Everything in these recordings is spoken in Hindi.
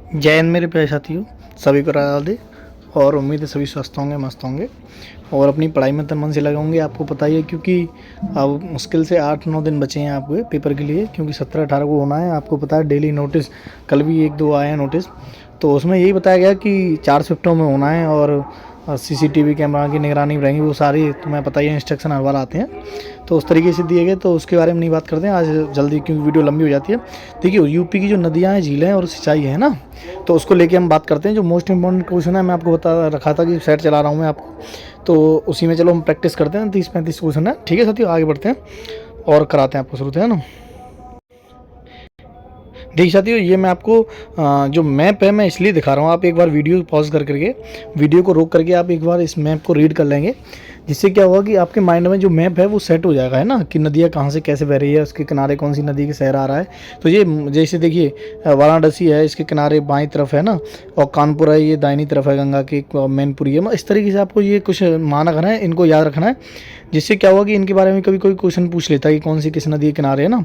जय हिंद मेरे प्यारे साथियों, सभी को राधे। और उम्मीद है सभी स्वस्थ होंगे, मस्त होंगे और अपनी पढ़ाई में तन मन से लगे होंगे। आपको पता ही है क्योंकि अब मुश्किल से 8-9 दिन बचे हैं आपके पेपर के लिए, क्योंकि 17-18 को होना है। आपको पता है डेली नोटिस कल भी 1-2 आए हैं नोटिस, तो उसमें यही बताया गया कि 4 शिफ्टों में होना है और सीसीटीवी कैमरा की निगरानी रहेंगी। वो सारी तुम्हें पता ही है, इंस्ट्रक्शन हर बार आते हैं, तो उस तरीके से दिए गए। तो उसके बारे में नहीं बात करते हैं आज जल्दी, क्योंकि वीडियो लंबी हो जाती है। देखिए, यूपी की जो नदियाँ हैं, झीलें हैं और सिंचाई है ना, तो उसको लेके हम बात करते हैं। जो मोस्ट इंपॉर्टेंट क्वेश्चन है, मैं आपको बता रखा था कि सेट चला रहा हूँ मैं आपको, तो उसी में चलो हम प्रैक्टिस करते हैं। 30-35 क्वेश्चन है, ठीक है साथियों। आगे बढ़ते हैं और कराते हैं आपको शुरू, है ना। देखिए साथियों, ये मैं आपको जो मैप है मैं इसलिए दिखा रहा हूँ। आप एक बार वीडियो पॉज करके वीडियो को रोक करके आप एक बार इस मैप को रीड कर लेंगे, जिससे क्या होगा कि आपके माइंड में जो मैप है वो सेट हो जाएगा, है ना, कि नदियाँ कहाँ से कैसे बह रही है, उसके किनारे कौन सी नदी के शहर आ रहा है। तो ये जैसे देखिए, वाराणसी है, इसके किनारे बाईं तरफ है ना, और कानपुर है, ये दाहिनी तरफ है गंगा की, मैनपुरी है। इस तरीके से आपको ये कुछ मानक है, इनको याद रखना है, जिससे क्या होगा कि इनके बारे में कभी कोई क्वेश्चन पूछ लेता है कि कौन सी किस नदी के किनारे है ना।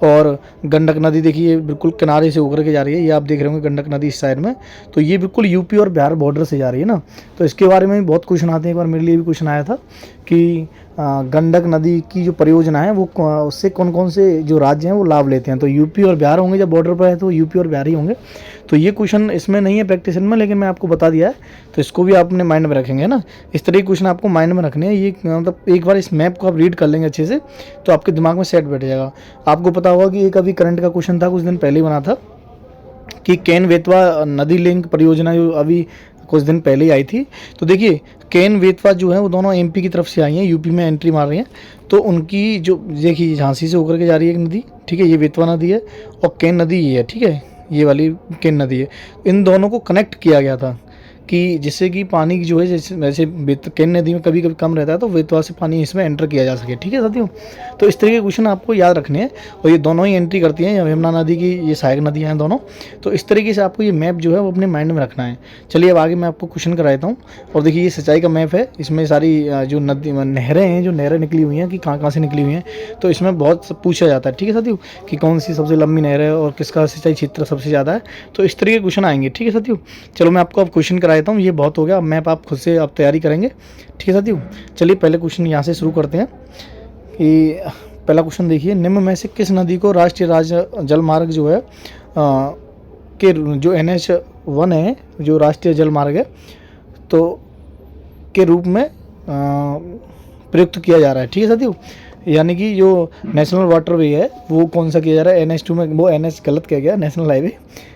और गंडक नदी देखिए बिल्कुल किनारे से होकर के जा रही है, ये आप देख रहे होंगे गंडक नदी इस साइड में, तो ये बिल्कुल यूपी और बिहार बॉर्डर से जा रही है ना। तो इसके बारे में भी बहुत क्वेश्चन आते हैं। एक बार मेरे लिए भी क्वेश्चन आया था कि गंडक नदी की जो परियोजना है वो उससे कौन कौन से जो राज्य हैं वो लाभ लेते हैं। तो यूपी और बिहार होंगे, जब बॉर्डर पर है तो यूपी और बिहार ही होंगे। तो ये क्वेश्चन इसमें नहीं है प्रैक्टिस में, लेकिन मैं आपको बता दिया है, तो इसको भी आप अपने माइंड में रखेंगे ना। इस तरह के क्वेश्चन आपको माइंड में रखने हैं। ये मतलब एक बार इस मैप को आप रीड कर लेंगे अच्छे से, तो आपके दिमाग में सेट बैठ जाएगा। आपको पता होगा कि एक अभी करंट का क्वेश्चन था, कुछ दिन पहले ही बना था, कि केन बेतवा नदी लिंक परियोजना जो अभी कुछ दिन पहले ही आई थी। तो देखिए, केन बेतवा जो है वो दोनों एमपी की तरफ से आई हैं, यूपी में एंट्री मार रही हैं। तो उनकी जो देखिए झांसी से होकर के जा रही है एक नदी, ठीक है, ये बेतवा नदी है, और केन नदी ये है, ठीक है, ये वाली केन नदी है। इन दोनों को कनेक्ट किया गया था कि जिससे कि पानी की जो है, जैसे वैसे केन नदी में कभी कभी कम रहता है, तो बेतवा से पानी इसमें एंटर किया जा सके, ठीक है साथियों। तो इस तरह के क्वेश्चन आपको याद रखने हैं, और ये दोनों ही एंट्री करती हैं यमुना नदी की, ये सहायक नदियाँ हैं दोनों। तो इस तरीके से आपको ये मैप जो है वो अपने माइंड में रखना है। चलिए अब आगे मैं आपको क्वेश्चन करा देता हूँ। और देखिए, ये सिंचाई का मैप है, इसमें सारी जो नदी नहरें हैं, जो नहरें निकली हुई हैं कि कहाँ कहाँ से निकली हुई हैं, तो इसमें बहुत पूछा जाता है, ठीक है साथियों, कि कौन सी सबसे लंबी नहर है और किसका सिंचाई क्षेत्र सबसे ज़्यादा है। तो इस तरीके के क्वेश्चन आएंगे, ठीक है साथियों। चलो मैं आपको अब क्वेश्चन करा देता हूँ, ये बहुत हो गया। मैप आप खुद से आप तैयारी करेंगे, ठीक है साथियों। चलिए पहले क्वेश्चन यहाँ से शुरू करते हैं कि पहला क्वेश्चन देखिए, निम्न में से किस नदी को राष्ट्रीय जल मार्ग जो है के जो NH1 है, जो राष्ट्रीय जल मार्ग है, तो के रूप में प्रयुक्त किया जा रहा है, ठीक है साथियों। यानी कि जो नेशनल वाटरवे है वो कौन सा किया जा रहा है, NH2 में, वो NH गलत किया गया, नेशनल हाईवे।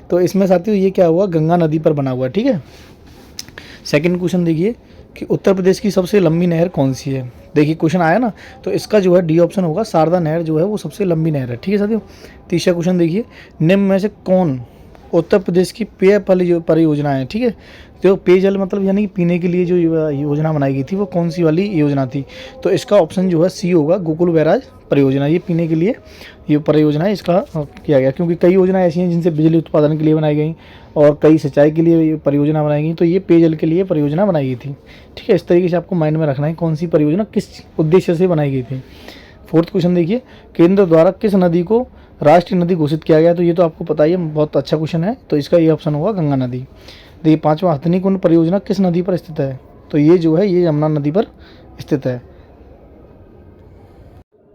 तो इसमें साथियों ये क्या हुआ, गंगा नदी पर बना हुआ है, ठीक है। सेकंड क्वेश्चन देखिए कि उत्तर प्रदेश की सबसे लंबी नहर कौन सी है। देखिए क्वेश्चन आया ना, तो इसका जो है डी ऑप्शन होगा, शारदा नहर जो है वो सबसे लंबी नहर है, ठीक है साथियों। तीसरा क्वेश्चन देखिए, निम्न में से कौन उत्तर प्रदेश की पेय परियोजना है, ठीक है। तो पेयजल मतलब यानी कि पीने के लिए जो योजना बनाई गई थी वो कौन सी वाली योजना थी। तो इसका ऑप्शन जो है सी होगा, गोकुल बैराज परियोजना। ये पीने के लिए ये परियोजना है, इसका किया गया, क्योंकि कई योजनाएं ऐसी हैं जिनसे बिजली उत्पादन के लिए बनाई गई और कई सिंचाई के लिए परियोजना बनाई गई, तो ये पेयजल के लिए परियोजना बनाई गई थी, ठीक है। इस तरीके से आपको माइंड में रखना है कौन सी परियोजना किस उद्देश्य से बनाई गई थी। फोर्थ क्वेश्चन देखिए, केंद्र द्वारा किस नदी को राष्ट्रीय नदी घोषित किया गया। तो ये तो आपको पता ही है, बहुत अच्छा क्वेश्चन है, तो इसका ये ऑप्शन होगा गंगा नदी। देखिए पांचवा, हथनी कुंड परियोजना किस नदी पर स्थित है। तो ये जो है ये यमुना नदी पर स्थित है।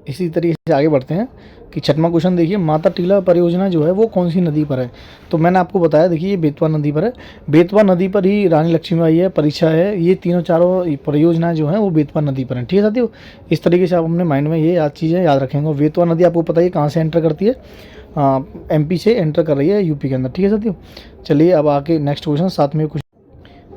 इसी तरीके से आगे बढ़ते हैं कि छठवां क्वेश्चन देखिए, माता टीला परियोजना जो है वो कौन सी नदी पर है। तो मैंने आपको बताया, देखिए ये बेतवा नदी पर है। बेतवा नदी पर ही रानी लक्ष्मीबाई है, परीक्षा है, ये तीनों चारों परियोजनाएं जो हैं वो बेतवा नदी पर हैं, ठीक है साथियों। इस तरीके से आप अपने माइंड में ये चीज़ें याद रखेंगे। बेतवा नदी आपको पता है कहाँ से एंटर करती है, MP से एंटर कर रही है यूपी के अंदर, ठीक है साथियों। चलिए अब आके नेक्स्ट क्वेश्चन, सातवें क्वेश्चन।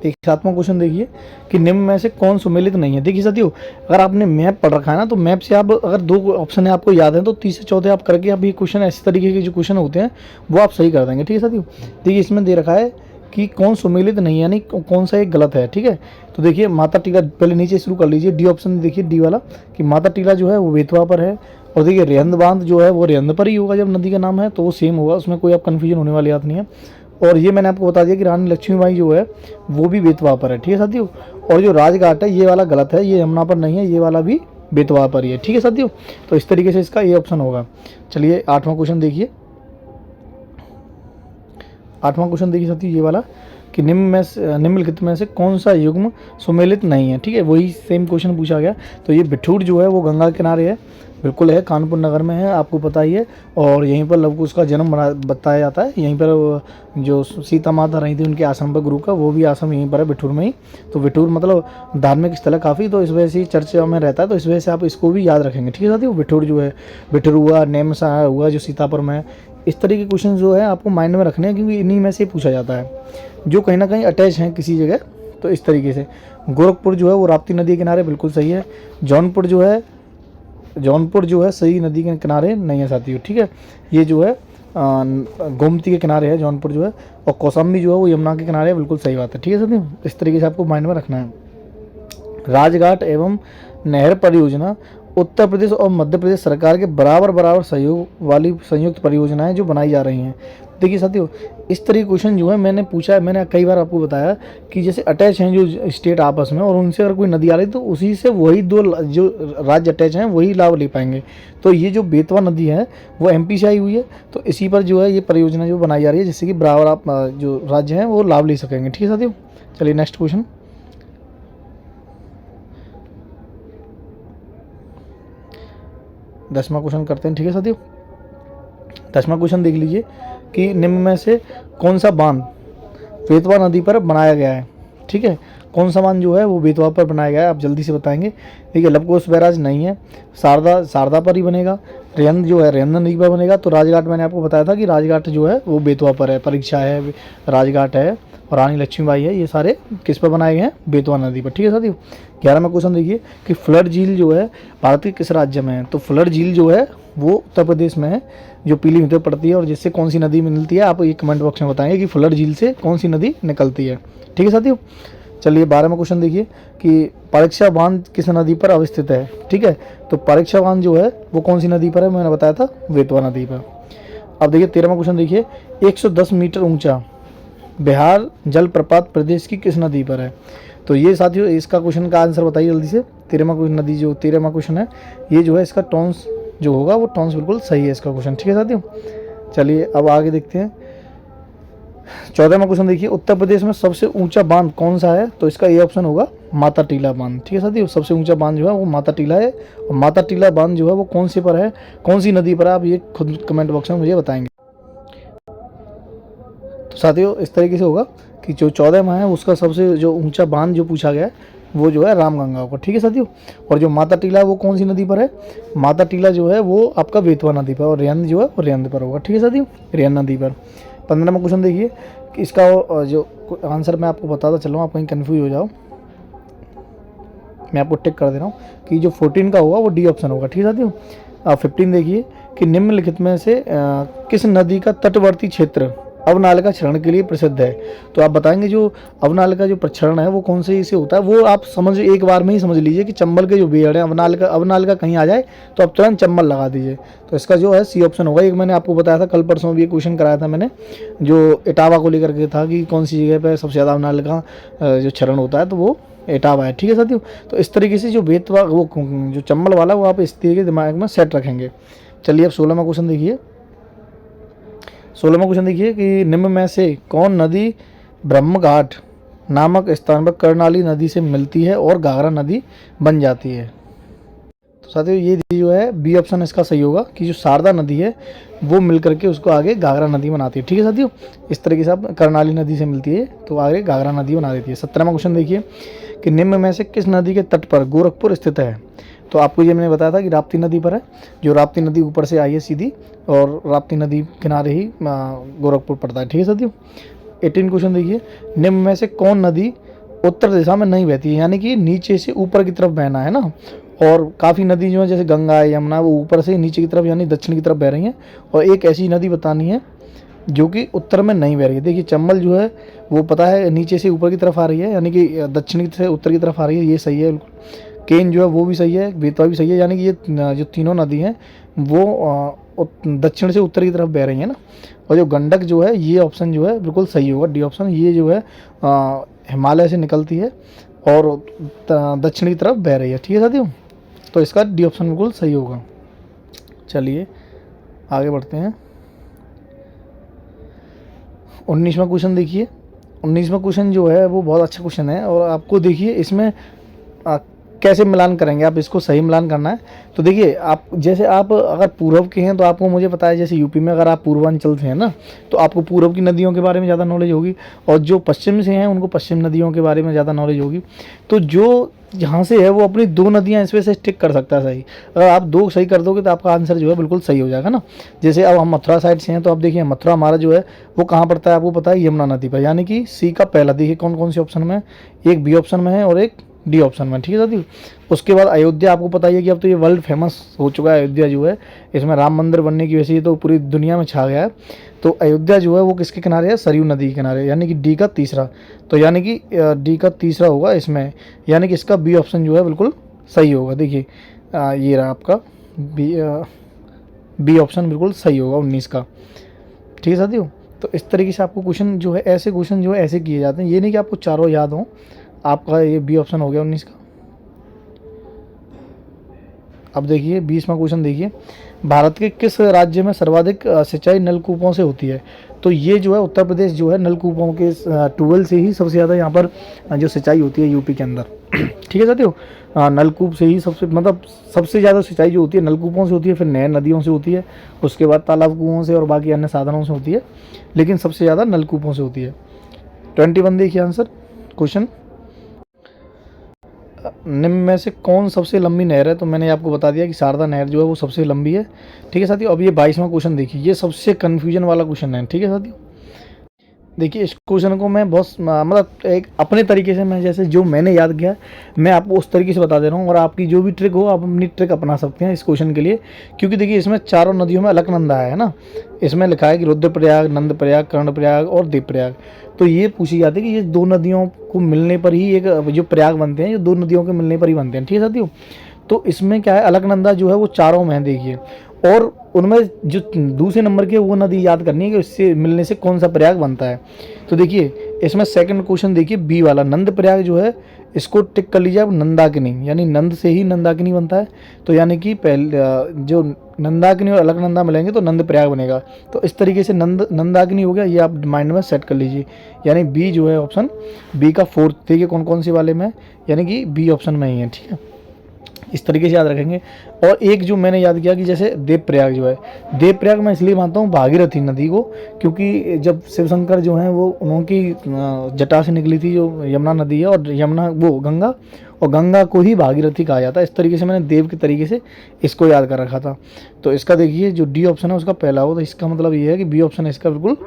एक सातवां क्वेश्चन देखिए कि निम्न में से कौन सुमेलित नहीं है। देखिए साथियों, अगर आपने मैप पढ़ रखा है ना, तो मैप से आप अगर 2 ऑप्शन है आपको याद है, तो 3 से 14 आप करके आप ये क्वेश्चन, ऐसे तरीके के जो क्वेश्चन होते हैं वो आप सही कर देंगे, ठीक है साथियों। देखिए इसमें दे रखा है कि कौन सुमेलित नहीं है, यानी कौन सा एक गलत है, ठीक है। तो देखिए माता टीला, पहले नीचे शुरू कर लीजिए, डी ऑप्शन देखिए, डी वाला, कि माता टीला जो है वो बेतवा पर है। और देखिए रेहंद बांध जो है वो रेहंद पर ही होगा, जब नदी का नाम है तो वो सेम होगा, उसमें कोई आप कन्फ्यूजन होने वाली बात नहीं है। और ये मैंने आपको बता दिया कि रानी लक्ष्मीबाई जो है वो भी बेतवा पर है, ठीक है साथियों। और जो राजघाट है ये वाला गलत है, ये यमुना पर नहीं है, ये वाला भी बेतवा पर ही है, ठीक है साथियों। तो इस तरीके से इसका ये ऑप्शन होगा। चलिए 8वां क्वेश्चन देखिए, 8वां क्वेश्चन देखिए साथियों ये वाला कि निम्नलिखित में से कौन सा युग्म सुमेलित नहीं है। ठीक है, वही सेम क्वेश्चन पूछा गया। तो ये बिठूर जो है वो गंगा के किनारे है, बिल्कुल है, कानपुर नगर में है, आपको पता ही है। और यहीं पर लव कुश का जन्म बताया जाता है। यहीं पर जो सीता माता रही थी उनके आश्रम पर गुरु का, वो भी आश्रम यहीं पर है बिठूर में ही। तो बिठूर मतलब धार्मिक स्थल है काफ़ी, तो इस वजह से चर्चा में रहता है, तो इस वजह से आप इसको भी याद रखेंगे। ठीक है साथियों, बिठूर जो है, बिठूर हुआ, नेमसा हुआ जो सीतापुर में है। इस तरीके के क्वेश्चन जो है आपको माइंड में रखने हैं, क्योंकि इन्हीं में से पूछा जाता है जो कहीं ना कहीं अटैच हैं किसी जगह। तो इस तरीके से गोरखपुर जो है वो राप्ती नदी के किनारे, बिल्कुल सही है। जौनपुर जो है सही नदी के किनारे नहीं है साथियों। ठीक है, ये जो है गोमती के किनारे है जौनपुर जो है, और कौशाम्बी जो है वो यमुना के किनारे है, बिल्कुल सही बात है। ठीक है साथियों, इस तरीके से आपको माइंड में रखना है। राजघाट एवं नहर परियोजना उत्तर प्रदेश और मध्य प्रदेश सरकार के बराबर सहयोग वाली संयुक्त परियोजनाएं जो बनाई जा रही हैं। देखिए साथियों, इस तरह के क्वेश्चन जो है मैंने पूछा है, मैंने कई बार आपको बताया कि जैसे अटैच हैं जो स्टेट आपस में, और उनसे अगर कोई नदी आ रही तो उसी से वही दो जो राज्य अटैच हैं वही लाभ ले पाएंगे। तो ये जो बेतवा नदी है वो एमपी से आई हुई है, तो इसी पर जो है ये परियोजना जो बनाई जा रही है, जिससे कि बराबर आप जो राज्य हैं वो लाभ ले सकेंगे। ठीक है साथियों, चलिए नेक्स्ट क्वेश्चन। 10वां क्वेश्चन करते हैं। ठीक है साथियों, 10वां क्वेश्चन देख लीजिए कि निम्न में से कौन सा बांध बेतवा नदी पर बनाया गया है। ठीक है, कौन सा बांध जो है वो बेतवा पर बनाया गया है, आप जल्दी से बताएंगे। देखिए, लवकुश बैराज नहीं है, शारदा पर ही बनेगा। रेंद जो है रेंद नदी पर बनेगा। तो राजघाट मैंने आपको बताया था कि राजघाट जो है वो बेतवा पर है, परीक्षा है, राजघाट है, और रानी लक्ष्मीबाई है, ये सारे किस पर बनाए गए हैं, बेतवा नदी पर। ठीक है साथियों, 11वां क्वेश्चन देखिए कि फ्लड झील जो है भारत के किस राज्य में है। तो फ्लड झील जो है वो उत्तर प्रदेश में है, जो पीलीभीत में पड़ती है, और जिससे कौन सी नदी मिलती है आप ये कमेंट बॉक्स में बताएंगे कि फ्लड झील से कौन सी नदी निकलती है। ठीक है साथियों, चलिए 12वां क्वेश्चन देखिए कि परीक्षा बांध किस नदी पर अवस्थित है। ठीक है, तो परीक्षा बांध जो है वो कौन सी नदी पर है, मैंने बताया था बेतवा नदी पर। अब देखिए 13वां क्वेश्चन देखिए, 110 मीटर ऊंचा बिहार जलप्रपात प्रदेश की किस नदी पर है। तो ये साथियों इसका क्वेश्चन का आंसर बताइए जल्दी से। 13वां क्वेश्चन है, ये जो है इसका टॉन्स जो होगा वो टॉन्स, बिल्कुल सही है इसका क्वेश्चन। ठीक है साथियों, चलिए अब आगे देखते हैं। 14वां क्वेश्चन देखिए, उत्तर प्रदेश में सबसे ऊंचा बांध कौन सा है। तो इसका ये ऑप्शन होगा माता टीला बांध। ठीक है साथियों, सबसे ऊंचा बांध जो है वो माता टीला है, और माता टीला बांध जो है वो कौन सी पर है, कौन सी नदी पर है, आप ये खुद कमेंट बॉक्स में मुझे बताएंगे। तो साथियों इस तरीके से होगा कि जो 14वां है उसका सबसे जो ऊंचा बांध जो पूछा गया है वो जो है रामगंगा का। ठीक है साथियों, और जो माता टीला है वो कौन सी नदी पर है, माता टीला जो है वो आपका बेतवा नदी पर, और रेंद जो है वो रेंद पर होगा। ठीक है साथियों, रेंद नदी पर। 15वां क्वेश्चन देखिए कि इसका जो आंसर मैं आपको बताता चल रहा हूँ, आप कहीं कन्फ्यूज हो जाओ, मैं आपको टिक कर दे रहा हूँ कि जो 14 का होगा वो डी ऑप्शन होगा। ठीक है साथियों, 15 देखिए कि निम्नलिखित में से किस नदी का तटवर्ती क्षेत्र अवनालिका क्षरण के लिए प्रसिद्ध है। तो आप बताएंगे जो अवनालिका जो प्रक्षरण है वो कौन से इसे होता है, वो आप समझ एक बार में ही समझ लीजिए कि चंबल के जो बेड़ है, अवनालिका कहीं आ जाए तो आप तुरंत चंबल लगा दीजिए। तो इसका जो है सी ऑप्शन होगा। एक मैंने आपको बताया था, कल परसों भी ये क्वेश्चन कराया था मैंने, जो इटावा को लेकर के था कि कौन सी जगह पर सबसे ज़्यादा अवनालिका जो क्षरण होता है, तो वो इटावा है। ठीक है साथियों, तो इस तरीके से जो बेतवा वो जो चंबल वाला वो आप इस तरीके दिमाग में सेट रखेंगे। चलिए अब 16वां क्वेश्चन देखिए। 16वां क्वेश्चन देखिए कि निम्न में से कौन नदी ब्रह्मघाट नामक स्थान पर कर्णाली नदी से मिलती है और घाघरा नदी बन जाती है। तो साथियों ये जो है बी ऑप्शन इसका सही होगा कि जो शारदा नदी है वो मिल करके उसको आगे घाघरा नदी बनाती है। ठीक है साथियों, इस तरीके से आप कर्णाली नदी से मिलती है तो आगे घाघरा नदी बना देती है। 17वां क्वेश्चन देखिए कि निम्न में से किस नदी के तट पर गोरखपुर स्थित है। तो आपको ये मैंने बताया था कि राप्ती नदी पर है, जो राप्ती नदी ऊपर से आई है सीधी, और राप्ती नदी किनारे ही गोरखपुर पड़ता है। ठीक है साथियों, 18 क्वेश्चन देखिए, निम्न में से कौन नदी उत्तर दिशा में नहीं बहती है, यानी कि नीचे से ऊपर की तरफ बहना है ना। और काफ़ी नदी जो है जैसे गंगा यमुना वो ऊपर से नीचे की तरफ यानी दक्षिण की तरफ बह रही हैं, और एक ऐसी नदी बतानी है जो कि उत्तर में नहीं बह रही है। देखिए चंबल जो है वो पता है नीचे से ऊपर की तरफ आ रही है, यानी कि दक्षिण से उत्तर की तरफ आ रही है, ये सही है बिल्कुल। केन जो है वो भी सही है, बेतवा भी सही है, यानी कि ये जो तीनों नदी हैं वो दक्षिण से उत्तर की तरफ बह रही है ना। और जो गंडक जो है ये ऑप्शन जो है बिल्कुल सही होगा, डी ऑप्शन। ये जो है हिमालय से निकलती है और दक्षिण की तरफ बह रही है। ठीक है साथियों, तो इसका डी ऑप्शन बिल्कुल सही होगा। चलिए आगे बढ़ते हैं। 19वां क्वेश्चन देखिए। 19वां क्वेश्चन जो है वो बहुत अच्छा क्वेश्चन है और आपको देखिए इसमें कैसे मिलान करेंगे, आप इसको सही मिलान करना है। तो देखिए आप जैसे आप अगर पूर्व के हैं तो आपको मुझे पता है जैसे यूपी में अगर आप पूर्वांचल से हैं ना तो आपको पूर्व की नदियों के बारे में ज़्यादा नॉलेज होगी, और जो पश्चिम से हैं उनको पश्चिम नदियों के बारे में ज़्यादा नॉलेज होगी। तो जो जहाँ से है वो अपनी 2 नदियाँ इसमें से टिक कर सकता है सही। अगर आप 2 सही कर दोगे तो आपका आंसर जो है बिल्कुल सही हो जाएगा ना। जैसे अब हम मथुरा साइड से हैं तो आप देखिए मथुरा हमारा जो है वो कहाँ पड़ता है आपको पता है, यमुना नदी पर, यानी कि सी का पहला देखिए कौन कौन से ऑप्शन में है, एक बी ऑप्शन में है और एक डी ऑप्शन में, ठीक है साथियों। उसके बाद अयोध्या, आपको पता ही है कि अब तो ये वर्ल्ड फेमस हो चुका है अयोध्या जो है, इसमें राम मंदिर बनने की वजह से ये तो पूरी दुनिया में छा गया है। तो अयोध्या जो है वो किसके किनारे है, सरयू नदी के किनारे, यानी कि डी का तीसरा। तो यानी कि डी का तीसरा होगा इसमें, यानी कि इसका बी ऑप्शन जो है बिल्कुल सही होगा। देखिए ये रहा आपका बी ऑप्शन बिल्कुल सही होगा 19 का, ठीक है साथियों। तो इस तरीके से आपको क्वेश्चन जो है, ऐसे क्वेश्चन जो है ऐसे किए जाते हैं, ये नहीं कि आपको चारों याद हों। आपका ये बी ऑप्शन हो गया 19 का। अब देखिए 20वां क्वेश्चन देखिए, भारत के किस राज्य में सर्वाधिक सिंचाई नलकूपों से होती है। तो ये जो है उत्तर प्रदेश जो है नलकूपों के ट्यूबवेल से ही सबसे ज़्यादा यहाँ पर जो सिंचाई होती है यूपी के अंदर, ठीक है साथियों। नलकूप से ही सबसे मतलब सबसे ज़्यादा सिंचाई जो होती है नलकूपों से होती है, फिर नहर नदियों से होती है, उसके बाद तालाब कुओं से और बाकी अन्य साधनों से होती है, लेकिन सबसे ज़्यादा नलकूपों से होती है। 21 देखिए आंसर क्वेश्चन, निम्न में से कौन सबसे लंबी नहर है। तो मैंने आपको बता दिया कि शारदा नहर जो है वो सबसे लंबी है, ठीक है साथियों। अब ये 22वां क्वेश्चन देखिए, ये सबसे कन्फ्यूजन वाला क्वेश्चन है, ठीक है साथियों। देखिए इस क्वेश्चन को मैं बहुत मतलब एक अपने तरीके से, मैं जैसे जो मैंने याद किया मैं आपको उस तरीके से बता दे रहा हूँ, और आपकी जो भी ट्रिक हो आप अपनी ट्रिक अपना सकते हैं इस क्वेश्चन के लिए। क्योंकि देखिए इसमें चारों नदियों में अलकनंदा है ना, इसमें लिखा है कि रुद्रप्रयाग, नंदप्रयाग, कर्णप्रयाग और देवप्रयाग। तो ये पूछी जाती है कि ये 2 नदियों को मिलने पर ही एक जो प्रयाग बनते हैं, ये 2 नदियों के मिलने पर ही बनते हैं, ठीक है साथियों। तो इसमें क्या है, अलकनंदा जो है वो चारों में है देखिए, और उनमें जो दूसरे नंबर की वो नदी याद करनी है कि उससे मिलने से कौन सा प्रयाग बनता है। तो देखिए इसमें सेकंड क्वेश्चन देखिए बी वाला, नंद प्रयाग जो है इसको टिक कर लीजिए आप, नंदाकिनी, यानी नंद से ही नंदाकिनी बनता है। तो यानी कि पहले जो नंदाकिनी और अलकनंदा मिलेंगे तो नंद प्रयाग बनेगा। तो इस तरीके से नंदाकिनी हो गया, ये आप माइंड में सेट कर लीजिए। यानी बी जो है ऑप्शन बी का 4 देखिए कौन कौन सी वाले में, यानी कि बी ऑप्शन में ही है, ठीक है। इस तरीके से याद रखेंगे। और एक जो मैंने याद किया कि जैसे देवप्रयाग जो है, देवप्रयाग मैं इसलिए मानता हूँ भागीरथी नदी को, क्योंकि जब शिव शंकर जो हैं वो उनकी जटा से निकली थी जो यमुना नदी है, और यमुना वो गंगा, और गंगा को ही भागीरथी कहा जाता है। इस तरीके से मैंने देव के तरीके से इसको याद कर रखा था। तो इसका देखिए जो डी ऑप्शन है उसका पहला हो, तो इसका मतलब ये है कि बी ऑप्शन है इसका बिल्कुल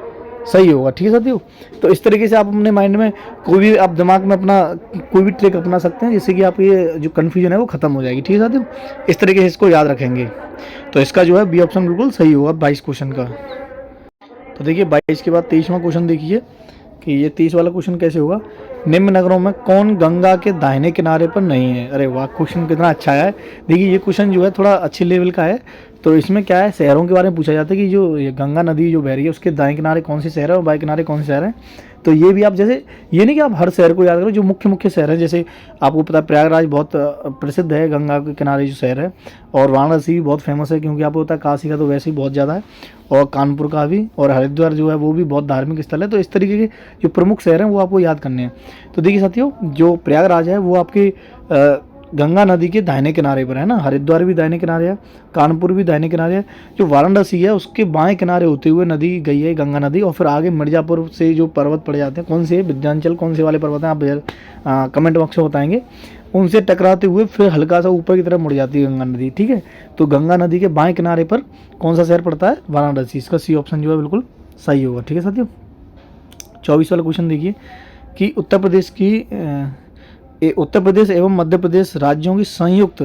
सही होगा, ठीक है साथियों। तो इस तरीके से आप अपने माइंड में कोई भी आप दिमाग में अपना कोई भी ट्रिक अपना सकते हैं, जिससे कि आप ये जो कन्फ्यूजन है वो खत्म हो जाएगी, ठीक है साथियों। इस तरीके से इसको याद रखेंगे। तो इसका जो है बी ऑप्शन बिल्कुल सही होगा 22 क्वेश्चन का। तो देखिए 22 के बाद 23वां क्वेश्चन देखिए कि ये 30 वाला क्वेश्चन कैसे होगा, निम्न नगरों में कौन गंगा के दाहिने किनारे पर नहीं है। अरे वाह, क्वेश्चन कितना अच्छा है। देखिए ये क्वेश्चन जो है थोड़ा अच्छे लेवल का है। तो इसमें क्या है, शहरों के बारे में पूछा जाता है कि जो ये गंगा नदी जो बह रही है उसके दाएं किनारे कौन से शहर है और बाएं किनारे कौन से शहर है। तो ये भी आप जैसे, ये नहीं कि आप हर शहर को याद करो, जो मुख्य मुख्य शहर हैं, जैसे आपको पता है प्रयागराज बहुत प्रसिद्ध है गंगा के किनारे जो शहर है, और वाराणसी भी बहुत फेमस है क्योंकि आपको पता है काशी का तो वैसे ही बहुत ज़्यादा है, और कानपुर का भी, और हरिद्वार जो है वो भी बहुत धार्मिक स्थल है। तो इस तरीके के जो प्रमुख शहर हैं वो आपको याद करने हैं। तो देखिए साथियों, जो प्रयागराज है वो आपके गंगा नदी के दाहिने किनारे पर है ना, हरिद्वार भी दाहिने किनारे है, कानपुर भी दाहिने किनारे है। जो वाराणसी है उसके बाएं किनारे होते हुए नदी गई है गंगा नदी, और फिर आगे मिर्ज़ापुर से जो पर्वत पड़ जाते हैं, कौन से विंध्याचल कौन से वाले पर्वत हैं आप कमेंट बॉक्स में बताएंगे, उनसे टकराते हुए फिर हल्का सा ऊपर की तरफ मुड़ जाती है गंगा नदी, ठीक है। तो गंगा नदी के बाएं किनारे पर कौन सा शहर पड़ता है, वाराणसी। इसका सी ऑप्शन जो है बिल्कुल सही होगा, ठीक है साथियों। 24 वाला क्वेश्चन देखिए कि उत्तर प्रदेश एवं मध्य प्रदेश राज्यों की संयुक्त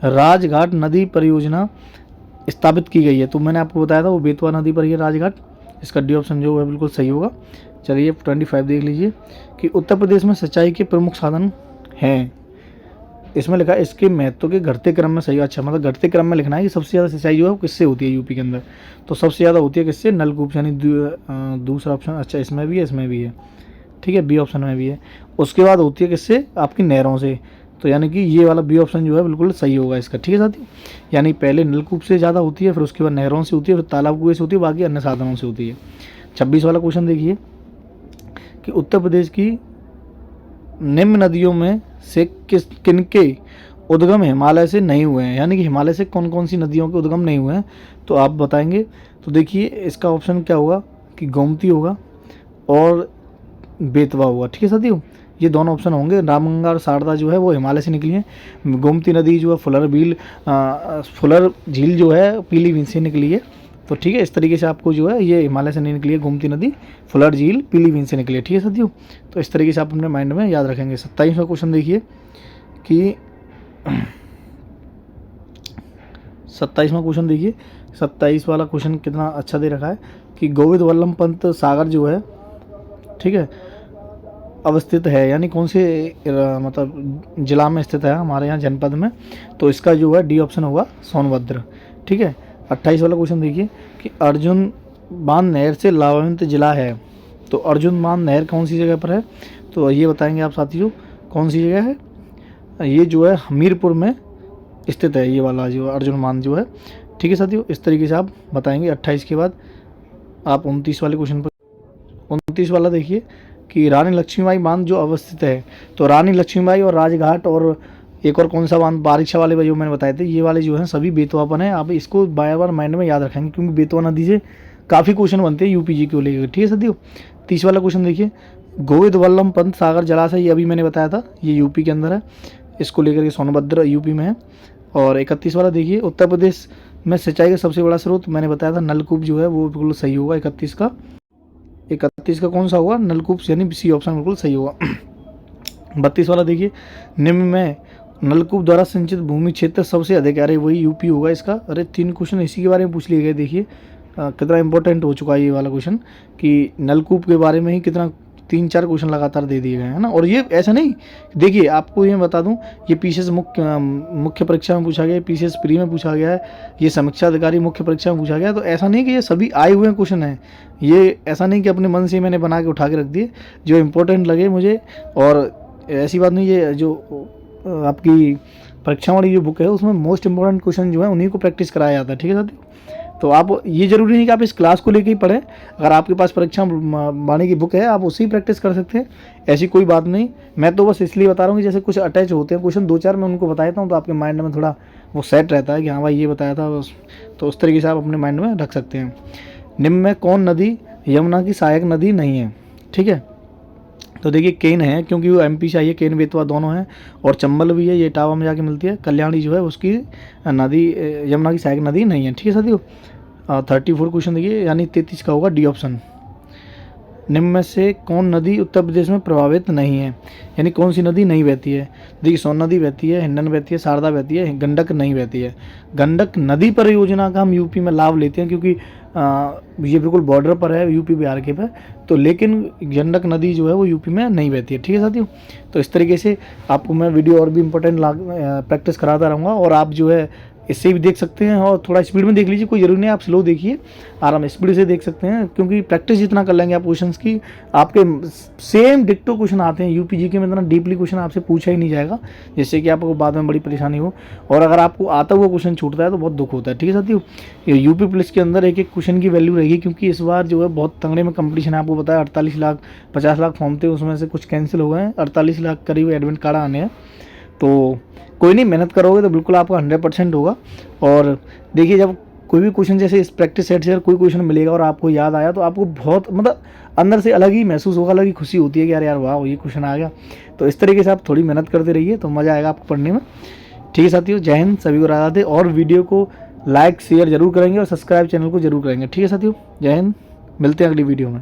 राजघाट नदी परियोजना स्थापित की गई है। तो मैंने आपको बताया था वो बेतवा नदी पर ही है राजघाट। इसका डी ऑप्शन जो है बिल्कुल सही होगा। चलिए 25 देख लीजिए कि उत्तर प्रदेश में सिंचाई के प्रमुख साधन हैं। इसमें लिखा है इसके महत्व के घटते क्रम में सही, अच्छा मतलब घटते क्रम में लिखना है कि सबसे ज़्यादा सिंचाई जो है वो किससे होती है यूपी के अंदर। तो सबसे ज़्यादा होती है किससे, नलकूप, यानी दूसरा ऑप्शन, अच्छा इसमें भी है, इसमें भी है, ठीक है, बी ऑप्शन में भी है। उसके बाद होती है किससे, आपकी नहरों से। तो यानी कि ये वाला बी ऑप्शन जो है बिल्कुल सही होगा इसका, ठीक है साथी। यानी पहले नलकूप से ज़्यादा होती है, फिर उसके बाद नहरों से होती है, फिर तालाब कुएं से होती है, बाकी अन्य साधनों से होती है। 26 वाला क्वेश्चन देखिए कि उत्तर प्रदेश की निम्न नदियों में से किनके उद्गम हिमालय से नहीं हुए हैं, यानी कि हिमालय से कौन कौन सी नदियों के उद्गम नहीं हुए हैं, तो आप बताएंगे। तो देखिए इसका ऑप्शन क्या होगा कि गोमती होगा और बेतवा होगा। ठीक है साथियों, ये दोनों ऑप्शन होंगे। रामगंगा और शारदा जो है वो हिमालय से निकली है। गोमती नदी जो है फुलर झील जो है पीलीभीत से निकली है। तो ठीक है, इस तरीके से आपको जो है ये हिमालय से नहीं निकली है गोमती नदी, फुलर झील पीलीभीत से निकली है। ठीक है साथियों, तो इस तरीके से आप अपने माइंड में याद रखेंगे। 27वां क्वेश्चन देखिए कि 27वां क्वेश्चन देखिए, 27 वाला क्वेश्चन कितना अच्छा दे रखा है कि गोविंद वल्लभ पंत सागर जो है, ठीक है, अवस्थित है, यानी कौन से मतलब जिला में स्थित है हमारे यहाँ जनपद में, तो इसका जो है डी ऑप्शन होगा सोनभद्र। ठीक है, 28 वाला क्वेश्चन देखिए कि अर्जुन बांध नहर से लाभान्वित जिला है, तो अर्जुन बांध नहर कौन सी जगह पर है, तो ये बताएंगे आप साथियों कौन सी जगह है। ये जो है हमीरपुर में स्थित है, ये वाला जो अर्जुन बांध जो है। ठीक है साथियों, इस तरीके से आप बताएंगे। 28 के बाद आप 29 वाले क्वेश्चन पर 29 वाला देखिए कि रानी लक्ष्मीबाई बांध जो अवस्थित है, तो रानी लक्ष्मीबाई और राजघाट और एक और कौन सा बांध बारिशा वाले जो मैंने बताए थे, ये वाले जो हैं सभी बेतवा पर हैं। आप इसको बार बार माइंड में याद रखेंगे क्योंकि बेतवा नदी से काफ़ी क्वेश्चन बनते हैं यूपीजी को लेकर। ठीक है साथियों, 30 वाला क्वेश्चन देखिए, गोविंद वल्लभ पंत सागर जलाशय, ये अभी मैंने बताया था, ये यूपी के अंदर है, इसको लेकर के सोनभद्र यूपी में है। और 31 वाला देखिए, उत्तर प्रदेश में सिंचाई का सबसे बड़ा स्रोत मैंने बताया था नलकूप जो है, वो बिल्कुल सही होगा। 31 का कौन सा होगा, नलकूप, यानी सी ऑप्शन बिल्कुल सही होगा। 32 वाला देखिए, निम्न में नलकूप द्वारा सिंचित भूमि क्षेत्र सबसे अधिक, अरे वही यूपी होगा इसका। अरे 3 क्वेश्चन इसी के बारे में पूछ लिए गए। देखिए कितना इंपॉर्टेंट हो चुका है ये वाला क्वेश्चन कि नलकूप के बारे में ही कितना 3-4 क्वेश्चन लगातार दे दिए गए हैं ना। और ये ऐसा नहीं, देखिए आपको ये बता दूं, ये पीसीएस मुख्य परीक्षा में पूछा गया है, पीसीएस प्री में पूछा गया है, ये समीक्षा अधिकारी मुख्य परीक्षा में पूछा गया है। तो ऐसा नहीं कि ये सभी आए हुए क्वेश्चन हैं, ये ऐसा नहीं कि अपने मन से मैंने बना के उठा के रख दिए जो इंपॉर्टेंट लगे मुझे। और ऐसी बात नहीं, ये जो आपकी परीक्षा वाली जो बुक है उसमें मोस्ट इंपॉर्टेंट क्वेश्चन जो है उन्हीं को प्रैक्टिस कराया जाता है। ठीक है साथियों, तो आप ये जरूरी नहीं कि आप इस क्लास को लेके ही पढ़ें, अगर आपके पास परीक्षा वाणी की बुक है आप उससे ही प्रैक्टिस कर सकते हैं, ऐसी कोई बात नहीं। मैं तो बस इसलिए बता रहा हूँ कि जैसे कुछ अटैच होते हैं क्वेश्चन 2-4 मैं उनको बता देता हूँ, तो आपके माइंड में थोड़ा वो सेट रहता है कि हाँ भाई ये बताया था बस, तो उस तरीके से आप अपने माइंड में रख सकते हैं। निम्न में कौन नदी यमुना की सहायक नदी नहीं है, ठीक है, तो देखिए केन है, क्योंकि वो एमपी से आई है, केन बेतवा दोनों हैं, और चंबल भी है, ये इटावा में जाके मिलती है। कल्याणी जो है उसकी नदी यमुना की सहायक नदी नहीं है। ठीक है साथियों, 34 क्वेश्चन देखिए, यानी 33 का होगा डी ऑप्शन। निम्न में से कौन नदी उत्तर प्रदेश में प्रभावित नहीं है, यानी कौन सी नदी नहीं बहती है। देखिए सोन नदी बहती है, हिंडन बहती है, शारदा बहती है, गंडक नहीं बहती है। गंडक नदी परियोजना का हम यूपी में लाभ लेते हैं क्योंकि ये बिल्कुल बॉर्डर पर है यूपी बिहार के पर, तो लेकिन गंडक नदी जो है वो यूपी में नहीं बहती है। ठीक है साथियों, तो इस तरीके से आपको मैं वीडियो और भी इंपॉर्टेंट प्रैक्टिस कराता रहूँगा, और आप जो है इससे भी देख सकते हैं, और थोड़ा स्पीड में देख लीजिए, कोई ज़रूरी नहीं आप स्लो देखिए, आराम स्पीड से देख सकते हैं, क्योंकि प्रैक्टिस जितना कर लेंगे आप क्वेश्चंस की, आपके सेम डिक्टो क्वेश्चन आते हैं यूपीजी के में, इतना डीपली क्वेश्चन आपसे पूछा ही नहीं जाएगा, जिससे कि आपको बाद में बड़ी परेशानी हो, और अगर आपको आता हुआ क्वेश्चन छूटता है तो बहुत दुख होता है। ठीक है साथियों, ये यूपी पुलिस के अंदर एक एक क्वेश्चन की वैल्यू रहेगी, क्योंकि इस बार जो है बहुत तगड़े में कंपटीशन है। आपको बताया 48 लाख 50 लाख फॉर्म थे, उसमें से कुछ कैंसिल हो गए हैं, 48 लाख करीब एडमिट कार्ड आने हैं। तो कोई नहीं, मेहनत करोगे तो बिल्कुल आपका 100% होगा। और देखिए जब कोई भी क्वेश्चन जैसे इस प्रैक्टिस सेट से अगर कोई क्वेश्चन मिलेगा और आपको याद आया, तो आपको बहुत मतलब अंदर से अलग ही महसूस होगा, अलग ही खुशी होती है कि यार वाह ये क्वेश्चन आ गया। तो इस तरीके से आप थोड़ी मेहनत करते रहिए तो मज़ा आएगा आपको पढ़ने में। ठीक है साथियों, जय हिंद, सभी को राधे, और वीडियो को लाइक शेयर जरूर करेंगे और सब्सक्राइब चैनल को जरूर करेंगे। ठीक है साथियों, जय हिंद, मिलते हैं अगली वीडियो में।